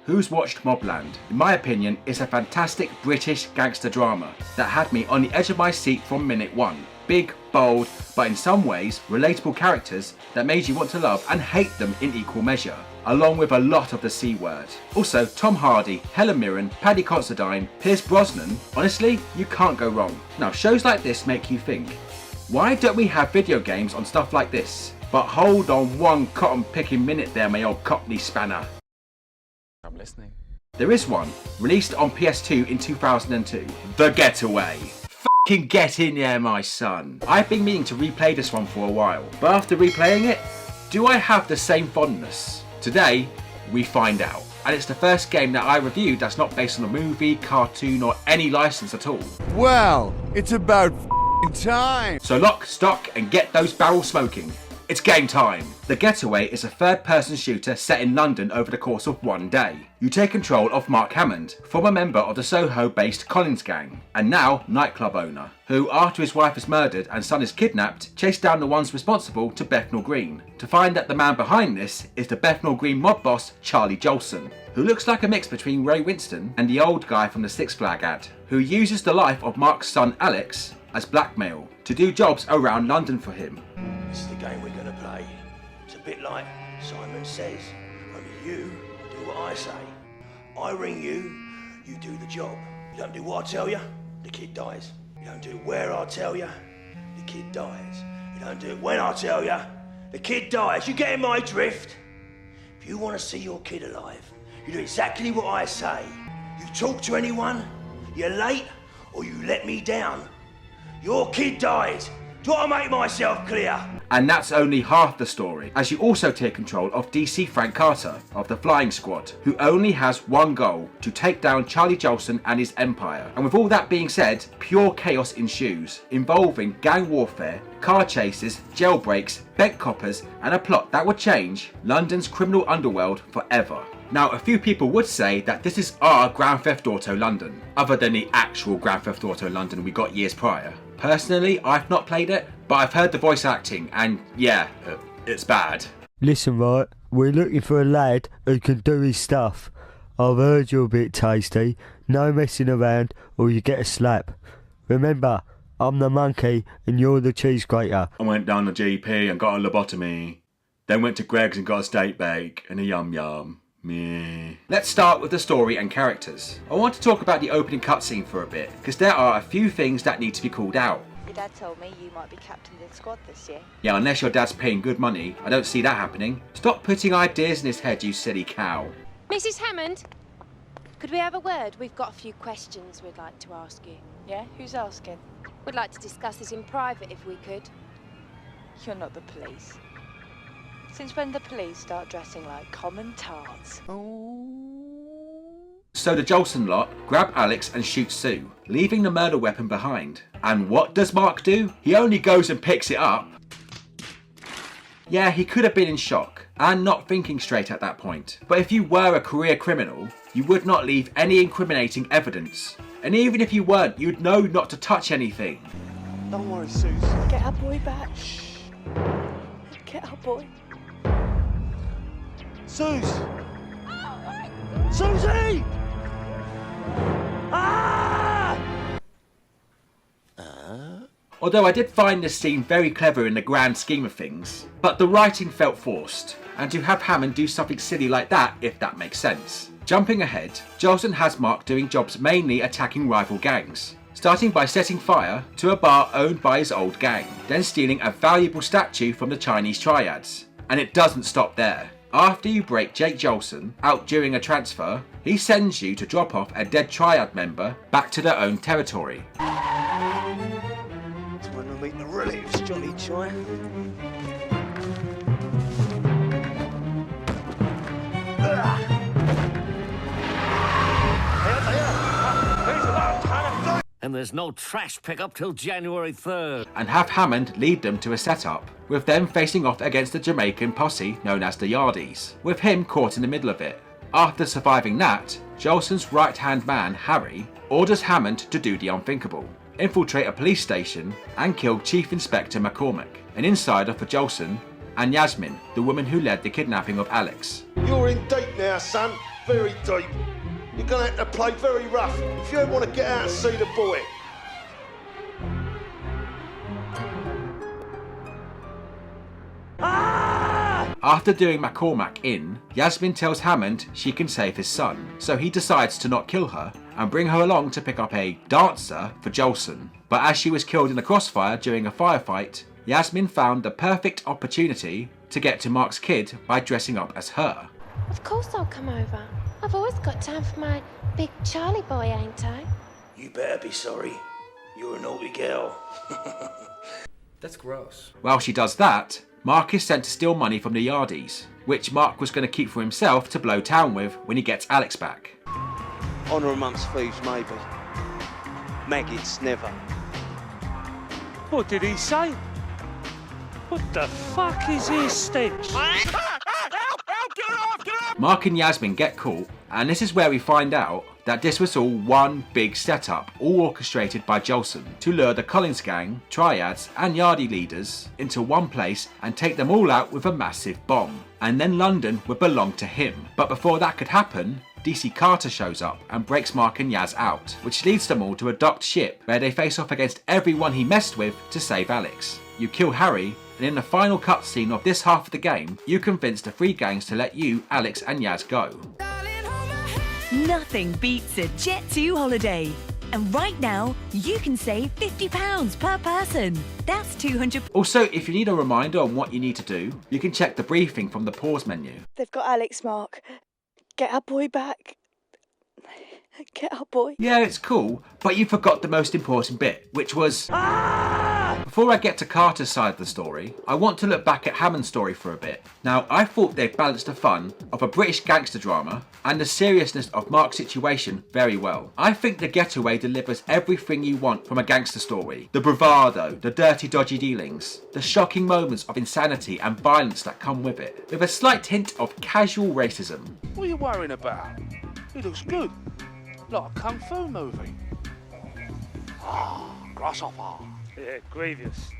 who's watched Mobland? In my opinion, it's a fantastic British gangster drama that had me on the edge of my seat from minute one. Big, bold, but in some ways relatable characters that made you want to love and hate them in equal measure, along with a lot of the C word. Also, Tom Hardy, Helen Mirren, Paddy Considine, Pierce Brosnan, honestly, you can't go wrong. Now, shows like this make you think, why don't we have video games on stuff like this? But hold on one cotton picking minute there, my old Cockney spanner. I'm listening. There is one, released on PS2 in 2002, The Getaway. Fucking get in there, my son. I've been meaning to replay this one for a while, but after replaying it, do I have the same fondness? Today, we find out. And it's the first game that I reviewed that's not based on a movie, cartoon, or any license at all. Well, it's about time. So lock, stock, and get those barrels smoking. It's game time! The Getaway is a third-person shooter set in London over the course of one day. You take control of Mark Hammond, former member of the Soho-based Collins gang, and now nightclub owner, who, after his wife is murdered and son is kidnapped, chased down the ones responsible to Bethnal Green, to find that the man behind this is the Bethnal Green mob boss Charlie Jolson, who looks like a mix between Ray Winston and the old guy from the Six Flag ad, who uses the life of Mark's son Alex as blackmail to do jobs around London for him. This is the game we're gonna play. It's a bit like Simon Says, only you do what I say. I ring you, you do the job. You don't do what I tell you, the kid dies. You don't do it where I tell you, the kid dies. You don't do it when I tell you, the kid dies. You getting my drift? If you want to see your kid alive, you do exactly what I say. You talk to anyone, you're late, or you let me down. Your kid dies. Do I make myself clear? And that's only half the story, as you also take control of DC Frank Carter of the Flying Squad, who only has one goal, to take down Charlie Jolson and his empire. And with all that being said, pure chaos ensues, involving gang warfare, car chases, jailbreaks, bent coppers, and a plot that would change London's criminal underworld forever. Now, a few people would say that this is our Grand Theft Auto London, other than the actual Grand Theft Auto London we got years prior. Personally, I've not played it, but I've heard the voice acting, and yeah, it's bad. Listen, right, we're looking for a lad who can do his stuff. I've heard you're a bit tasty, no messing around or you get a slap. Remember, I'm the monkey and you're the cheese grater. I went down to GP and got a lobotomy, then went to Greg's and got a steak bake and a yum yum. Meh. Let's start with the story and characters. I want to talk about the opening cutscene for a bit, because there are a few things that need to be called out. Your dad told me you might be captain of the squad this year. Yeah, unless your dad's paying good money, I don't see that happening. Stop putting ideas in his head, you silly cow. Mrs. Hammond, could we have a word? We've got a few questions we'd like to ask you. Yeah? Who's asking? We'd like to discuss this in private if we could. You're not the police. Since when the police start dressing like common tarts? So the Jolson lot grab Alex and shoot Sue, leaving the murder weapon behind. And what does Mark do? He only goes and picks it up. Yeah, he could have been in shock and not thinking straight at that point. But if you were a career criminal, you would not leave any incriminating evidence. And even if you weren't, you'd know not to touch anything. Don't worry, Suze. Get our boy back. Shh. Get our boy. Suze! Susie! Ah! Although I did find this scene very clever in the grand scheme of things, but the writing felt forced, and to have Hammond do something silly like that, if that makes sense. Jumping ahead, Jolson has Mark doing jobs mainly attacking rival gangs, starting by setting fire to a bar owned by his old gang, then stealing a valuable statue from the Chinese triads. And it doesn't stop there. After you break Jake Jolson out during a transfer, he sends you to drop off a dead triad member back to their own territory. It's when we meet the relatives, Johnny Chai. And there's no trash pickup till January 3rd. And have Hammond lead them to a setup, with them facing off against the Jamaican posse known as the Yardies, with him caught in the middle of it. After surviving that, Jolson's right-hand man, Harry, orders Hammond to do the unthinkable, infiltrate a police station and kill Chief Inspector McCormack, an insider for Jolson, and Yasmin, the woman who led the kidnapping of Alex. You're in date now. now, son. Very deep. You're gonna have to play very rough if you ever want to get out and see the boy. After doing McCormack in, Yasmin tells Hammond she can save his son, so he decides to not kill her and bring her along to pick up a dancer for Jolson. But as she was killed in the crossfire during a firefight, Yasmin found the perfect opportunity to get to Mark's kid by dressing up as her. Of course I'll come over. I've always got time for my big Charlie boy, ain't I? You better be sorry. You're a naughty girl. That's gross. While she does that, Mark is sent to steal money from the Yardies, which Mark was going to keep for himself to blow town with when he gets Alex back. Honour amongst thieves, maybe. Maggots, never. What did he say? What the fuck is his stench? Mark and Yasmin get caught, and this is where we find out that this was all one big setup, all orchestrated by Jolson to lure the Collins gang, triads and Yardie leaders into one place and take them all out with a massive bomb. And then London would belong to him. But before that could happen, DC Carter shows up and breaks Mark and Yaz out, which leads them all to a docked ship where they face off against everyone he messed with to save Alex. You kill Harry, and in the final cutscene of this half of the game, you convince the three gangs to let you, Alex and Yaz go. Nothing beats a Jet2 holiday. And right now, you can save £50 per person. That's 200. Also, if you need a reminder on what you need to do, you can check the briefing from the pause menu. They've got Alex, Mark. Get our boy back. Get our boy. Yeah, it's cool, but you forgot the most important bit, which was... Before I get to Carter's side of the story, I want to look back at Hammond's story for a bit. Now, I thought they balanced the fun of a British gangster drama and the seriousness of Mark's situation very well. I think The Getaway delivers everything you want from a gangster story. The bravado, the dirty dodgy dealings, the shocking moments of insanity and violence that come with it, with a slight hint of casual racism. What are you worrying about? He looks good. Like a kung fu movie. Grasshopper. Yeah, grievous.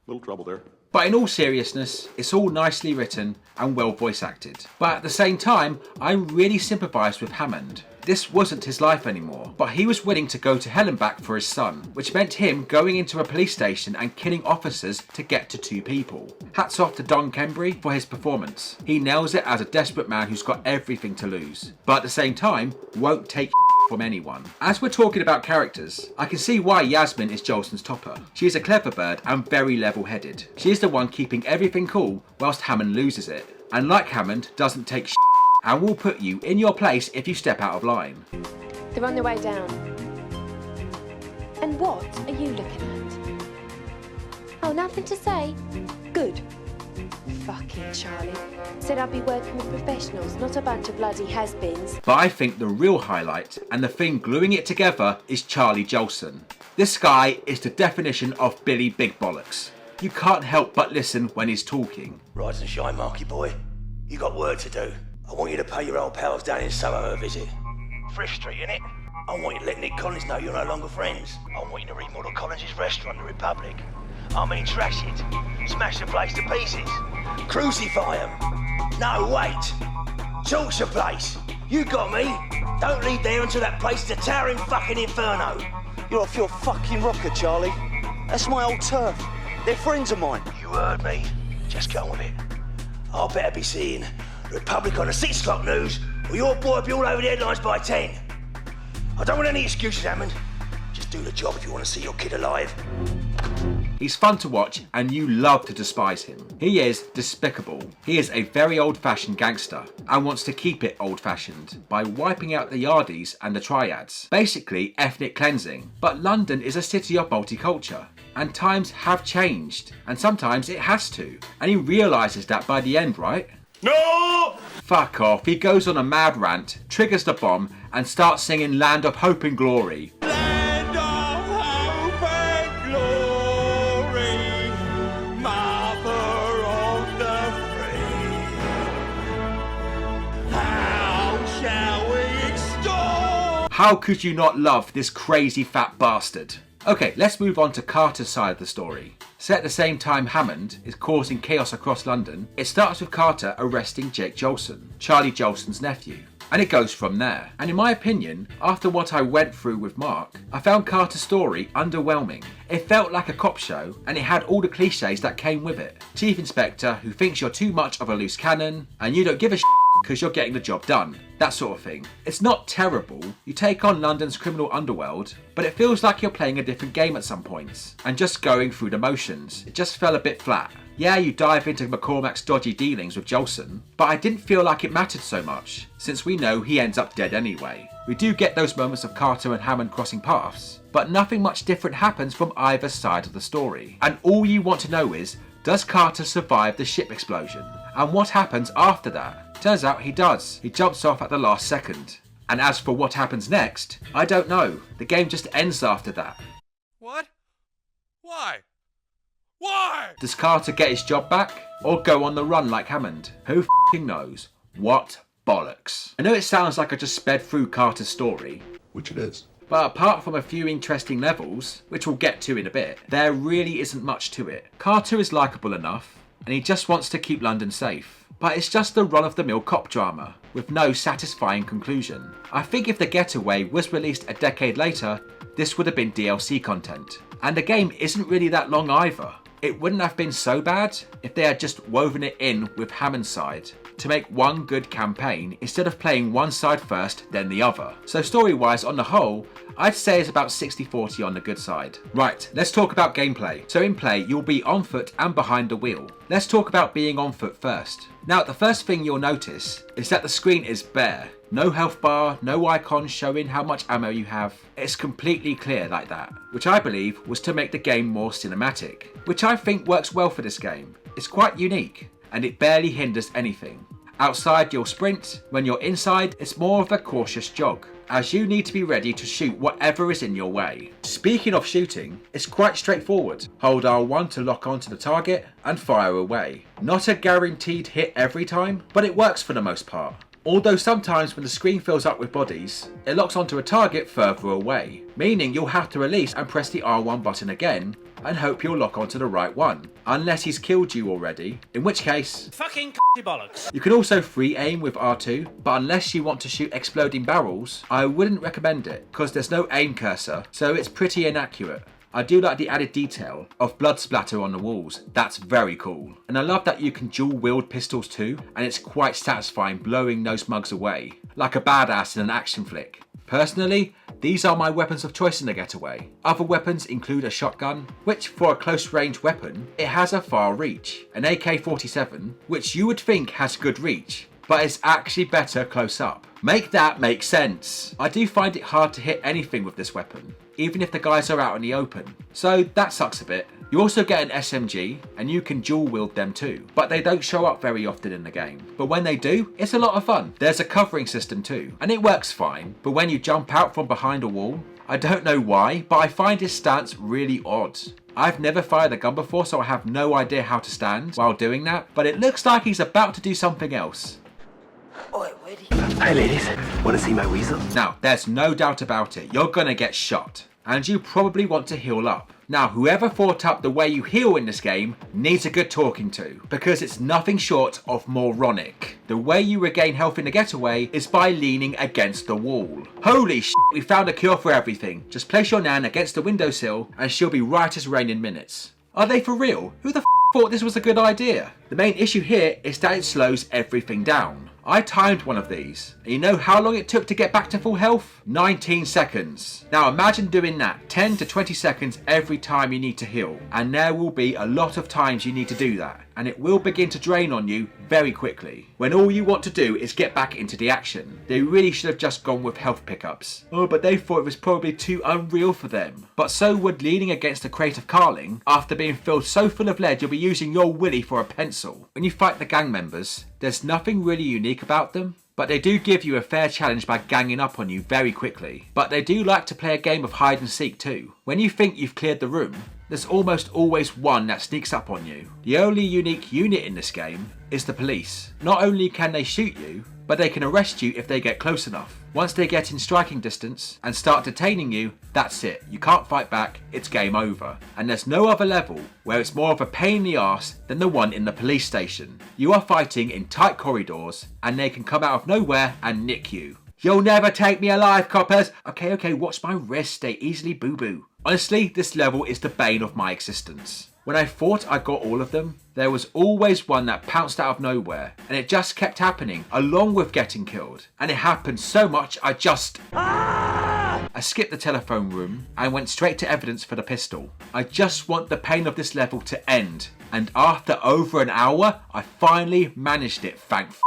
Little trouble there. But in all seriousness, it's all nicely written and well voice acted. But at the same time, I really sympathised with Hammond. This wasn't his life anymore, but he was willing to go to hell and back for his son, which meant him going into a police station and killing officers to get to two people. Hats off to Don Kembry for his performance. He nails it as a desperate man who's got everything to lose, but at the same time, won't take from anyone. As we're talking about characters, I can see why Yasmin is Jolson's topper. She is a clever bird and very level-headed. She is the one keeping everything cool whilst Hammond loses it. And like Hammond, doesn't take and will put you in your place if you step out of line. They're on their way down. And what are you looking at? Oh, nothing to say? Good. Fucking Charlie. Said I'd be working with professionals, not a bunch of bloody has-beens. But I think the real highlight, and the thing gluing it together, is Charlie Jolson. This guy is the definition of Billy Big Bollocks. You can't help but listen when he's talking. Rise and shine, Marky boy. You got work to do. I want you to pay your old pals down in Soho a visit. Thrift Street, innit? I want you to let Nick Collins know you're no longer friends. I want you to remodel Collins' restaurant, the Republic. I mean, trash it. Smash the place to pieces. Crucify them. No, wait. Torch the place. You got me. Don't leave there until that place is a towering fucking inferno. You're off your fucking rocker, Charlie. That's my old turf. They're friends of mine. You heard me. Just get on with it. I better be seeing Republic on the 6 o'clock news, or your boy will be all over the headlines by 10. I don't want any excuses, Hammond. Just do the job if you want to see your kid alive. He's fun to watch and you love to despise him. He is despicable. He is a very old-fashioned gangster and wants to keep it old-fashioned by wiping out the Yardies and the Triads. Basically ethnic cleansing. But London is a city of multicultural and times have changed and sometimes it has to. And he realises that by the end, right? No! Fuck off. He goes on a mad rant, triggers the bomb and starts singing Land of Hope and Glory. Land of hope and glory, mother of the free. How shall we extol? How could you not love this crazy fat bastard? Okay, let's move on to Carter's side of the story. Set at the same time Hammond is causing chaos across London, it starts with Carter arresting Jake Jolson, Charlie Jolson's nephew. And it goes from there. And in my opinion, after what I went through with Mark, I found Carter's story underwhelming. It felt like a cop show, and it had all the cliches that came with it. Chief Inspector who thinks you're too much of a loose cannon, and you don't give a shit because you're getting the job done. That sort of thing. It's not terrible, you take on London's criminal underworld, but it feels like you're playing a different game at some points, and just going through the motions. It just fell a bit flat. Yeah, you dive into McCormack's dodgy dealings with Jolson, but I didn't feel like it mattered so much, since we know he ends up dead anyway. We do get those moments of Carter and Hammond crossing paths, but nothing much different happens from either side of the story. And all you want to know is, does Carter survive the ship explosion? And what happens after that? Turns out he does. He jumps off at the last second. And as for what happens next, I don't know. The game just ends after that. What? Why? Why? Does Carter get his job back? Or go on the run like Hammond? Who f***ing knows? What bollocks. I know it sounds like I just sped through Carter's story. Which it is. But apart from a few interesting levels, which we'll get to in a bit, there really isn't much to it. Carter is likeable enough, and he just wants to keep London safe. But it's just a run-of-the-mill cop drama, with no satisfying conclusion. I think if The Getaway was released a decade later, this would have been DLC content. And the game isn't really that long either. It wouldn't have been so bad if they had just woven it in with Hammond's side to make one good campaign instead of playing one side first then the other. So story-wise, on the whole, I'd say it's about 60-40 on the good side. Right, let's talk about gameplay. So in play, you'll be on foot and behind the wheel. Let's talk about being on foot first. Now, the first thing you'll notice is that the screen is bare. No health bar, no icons showing how much ammo you have. It's completely clear like that, which I believe was to make the game more cinematic, which I think works well for this game. It's quite unique, and it barely hinders anything. Outside you'll sprint, when you're inside it's more of a cautious jog, as you need to be ready to shoot whatever is in your way. Speaking of shooting, it's quite straightforward. Hold R1 to lock onto the target and fire away. Not a guaranteed hit every time, but it works for the most part. Although sometimes when the screen fills up with bodies, it locks onto a target further away, meaning you'll have to release and press the R1 button again and hope you'll lock onto the right one, unless he's killed you already, in which case Fucking bollocks. You can also free aim with R2, but unless you want to shoot exploding barrels, I wouldn't recommend it, because there's no aim cursor, so it's pretty inaccurate. I do like the added detail of blood splatter on the walls, that's very cool. And I love that you can dual wield pistols too, and it's quite satisfying blowing those mugs away, like a badass in an action flick. Personally, these are my weapons of choice in The Getaway. Other weapons include a shotgun, which for a close range weapon, it has a far reach. An AK-47, which you would think has good reach, but it's actually better close up. Make that make sense. I do find it hard to hit anything with this weapon, even if the guys are out in the open, so that sucks a bit. You also get an SMG, and you can dual wield them too, but they don't show up very often in the game. But when they do, it's a lot of fun. There's a covering system too, and it works fine, but when you jump out from behind a wall, I don't know why, but I find his stance really odd. I've never fired a gun before, so I have no idea how to stand while doing that, but it looks like he's about to do something else. Hey ladies, wanna see my weasel? Now, there's no doubt about it, you're gonna get shot, and you probably want to heal up. Now, whoever thought up the way you heal in this game needs a good talking to, because it's nothing short of moronic. The way you regain health in The Getaway is by leaning against the wall. Holy shit, we found a cure for everything. Just place your nan against the windowsill and she'll be right as rain in minutes. Are they for real? Who the thought this was a good idea? The main issue here is that it slows everything down. I timed one of these, and you know how long it took to get back to full health? 19 seconds. Now imagine doing that 10 to 20 seconds every time you need to heal, and there will be a lot of times you need to do that, and it will begin to drain on you very quickly, when all you want to do is get back into the action. They really should have just gone with health pickups. Oh, but they thought it was probably too unreal for them. But so would leaning against a crate of Carling after being filled so full of lead you'll be using your willy for a pencil. When you fight the gang members, there's nothing really unique about them, but they do give you a fair challenge by ganging up on you very quickly. But they do like to play a game of hide and seek too. When you think you've cleared the room, there's almost always one that sneaks up on you. The only unique unit in this game is the police. Not only can they shoot you, but they can arrest you if they get close enough. Once they get in striking distance and start detaining you, that's it. You can't fight back, it's game over. And there's no other level where it's more of a pain in the arse than the one in the police station. You are fighting in tight corridors and they can come out of nowhere and nick you. You'll never take me alive, coppers! Okay, watch my wrist, they easily boo-boo. Honestly, this level is the bane of my existence. When I thought I got all of them, there was always one that pounced out of nowhere, and it just kept happening, along with getting killed. And it happened so much, I skipped the telephone room and went straight to evidence for the pistol. I just want the pain of this level to end. And after over an hour, I finally managed it, thank f***.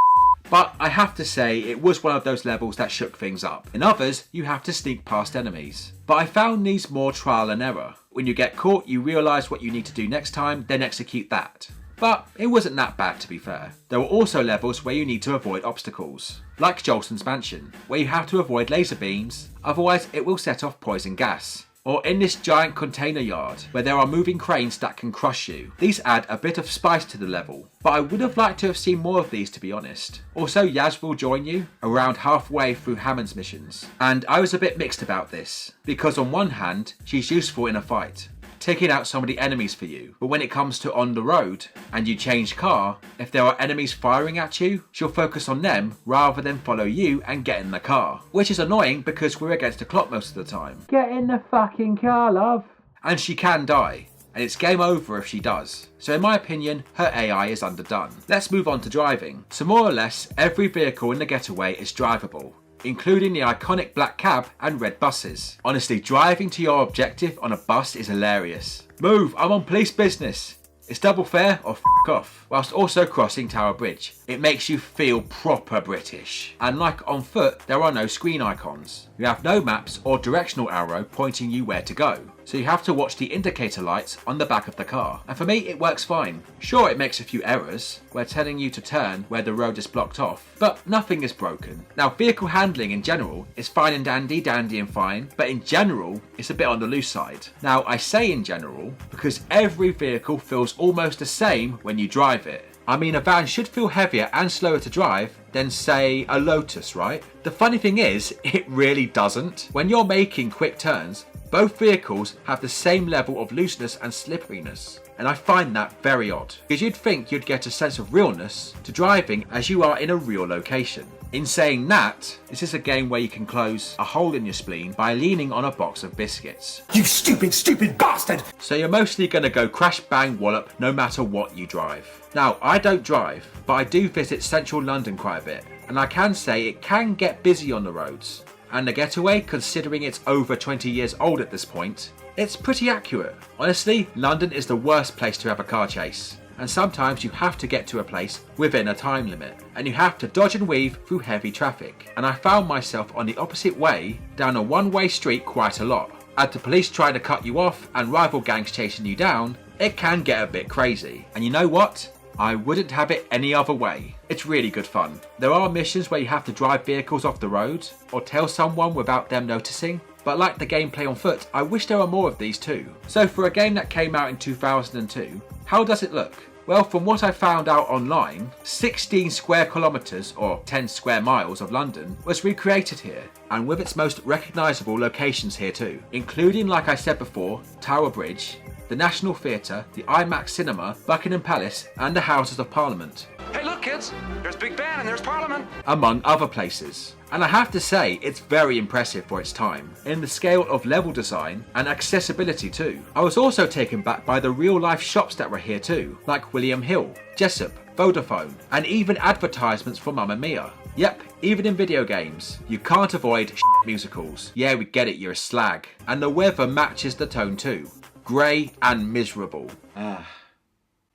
But I have to say, it was one of those levels that shook things up. In others, you have to sneak past enemies. But I found these more trial and error. When you get caught, you realise what you need to do next time, then execute that. But it wasn't that bad, to be fair. There were also levels where you need to avoid obstacles, like Jolson's mansion, where you have to avoid laser beams, otherwise it will set off poison gas. Or in this giant container yard, where there are moving cranes that can crush you. These add a bit of spice to the level, but I would have liked to have seen more of these, to be honest. Also, Yaz will join you around halfway through Hammond's missions, and I was a bit mixed about this, because on one hand, she's useful in a fight, taking out some of the enemies for you, but when it comes to on the road and you change car, if there are enemies firing at you, she'll focus on them rather than follow you and get in the car, which is annoying because we're against the clock most of the time. Get in the fucking car, love. And she can die, and it's game over if she does. So in my opinion, her AI is underdone. Let's move on to driving. So more or less, every vehicle in the Getaway is drivable, including the iconic black cab and red buses. Honestly, driving to your objective on a bus is hilarious. Move, I'm on police business. It's double fare or f*** off, whilst also crossing Tower Bridge. It makes you feel proper British. And like on foot, there are no screen icons. You have no maps or directional arrow pointing you where to go. So you have to watch the indicator lights on the back of the car. And for me, it works fine. Sure, it makes a few errors, where telling you to turn where the road is blocked off, but nothing is broken. Now, vehicle handling in general is fine and dandy and fine, but in general, it's a bit on the loose side. Now, I say in general, because every vehicle feels almost the same when you drive it. I mean, a van should feel heavier and slower to drive than, say, a Lotus, right? The funny thing is, it really doesn't. When you're making quick turns, both vehicles have the same level of looseness and slipperiness, and I find that very odd, because you'd think you'd get a sense of realness to driving as you are in a real location. In saying that, this is a game where you can close a hole in your spleen by leaning on a box of biscuits. You stupid bastard! So you're mostly going to go crash bang wallop no matter what you drive. Now, I don't drive, but I do visit central London quite a bit, and I can say it can get busy on the roads. And the Getaway, considering it's over 20 years old at this point, it's pretty accurate. Honestly, London is the worst place to have a car chase. And sometimes you have to get to a place within a time limit, and you have to dodge and weave through heavy traffic. And I found myself on the opposite way down a one-way street quite a lot. As the police try to cut you off and rival gangs chasing you down, it can get a bit crazy. And you know what? I wouldn't have it any other way. It's really good fun. There are missions where you have to drive vehicles off the road or tell someone without them noticing, but like the gameplay on foot, I wish there were more of these too. So for a game that came out in 2002, how does it look? Well, from what I found out online, 16 square kilometres or 10 square miles of London was recreated here, and with its most recognisable locations here too, including, like I said before, Tower Bridge, the National Theatre, the IMAX Cinema, Buckingham Palace and the Houses of Parliament. Hey, look, kids! There's Big Ben and there's Parliament! Among other places. And I have to say, it's very impressive for its time, in the scale of level design and accessibility too. I was also taken back by the real life shops that were here too, like William Hill, Jessup, Vodafone, and even advertisements for Mamma Mia. Yep, even in video games, you can't avoid musicals. Yeah, we get it, you're a slag. And the weather matches the tone too. Grey and miserable.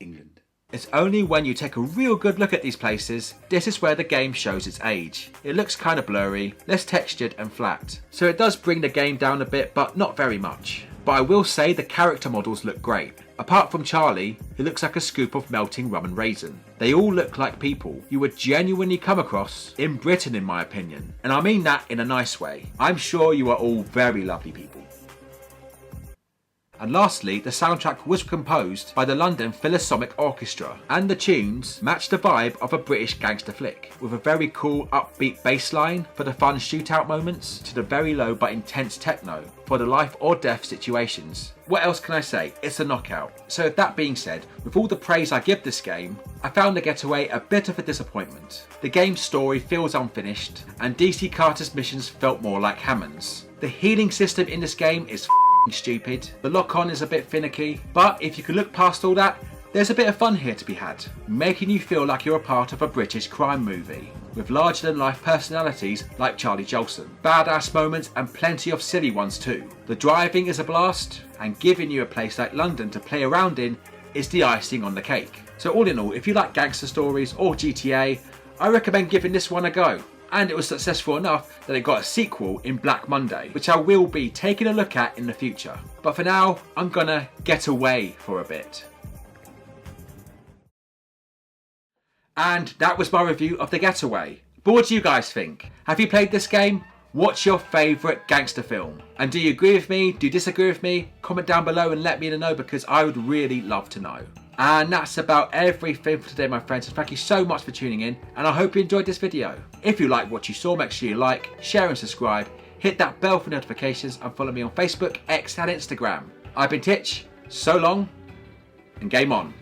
England. It's only when you take a real good look at these places, this is where the game shows its age. It looks kind of blurry, less textured and flat. So it does bring the game down a bit, but not very much. But I will say the character models look great. Apart from Charlie, who looks like a scoop of melting rum and raisin. They all look like people you would genuinely come across in Britain, in my opinion. And I mean that in a nice way. I'm sure you are all very lovely people. And lastly, the soundtrack was composed by the London Philharmonic Orchestra, and the tunes match the vibe of a British gangster flick, with a very cool upbeat bass line for the fun shootout moments, to the very low but intense techno for the life or death situations. What else can I say? It's a knockout. So with that being said, with all the praise I give this game, I found The Getaway a bit of a disappointment. The game's story feels unfinished, and DC Carter's missions felt more like Hammond's. The healing system in this game is stupid, the lock-on is a bit finicky, but if you can look past all that, there's a bit of fun here to be had, making you feel like you're a part of a British crime movie, with larger-than-life personalities like Charlie Jolson, badass moments and plenty of silly ones too. The driving is a blast, and giving you a place like London to play around in is the icing on the cake. So all in all, if you like gangster stories or GTA, I recommend giving this one a go. And it was successful enough that it got a sequel in Black Monday, which I will be taking a look at in the future. But for now, I'm gonna get away for a bit. And that was my review of The Getaway. But what do you guys think? Have you played this game? What's your favourite gangster film? And do you agree with me? Do you disagree with me? Comment down below and let me know, because I would really love to know. And that's about everything for today, my friends. So thank you so much for tuning in, and I hope you enjoyed this video. If you like what you saw, make sure you like, share and subscribe. Hit that bell for notifications and follow me on Facebook, X and Instagram. I've been Titch, so long and game on.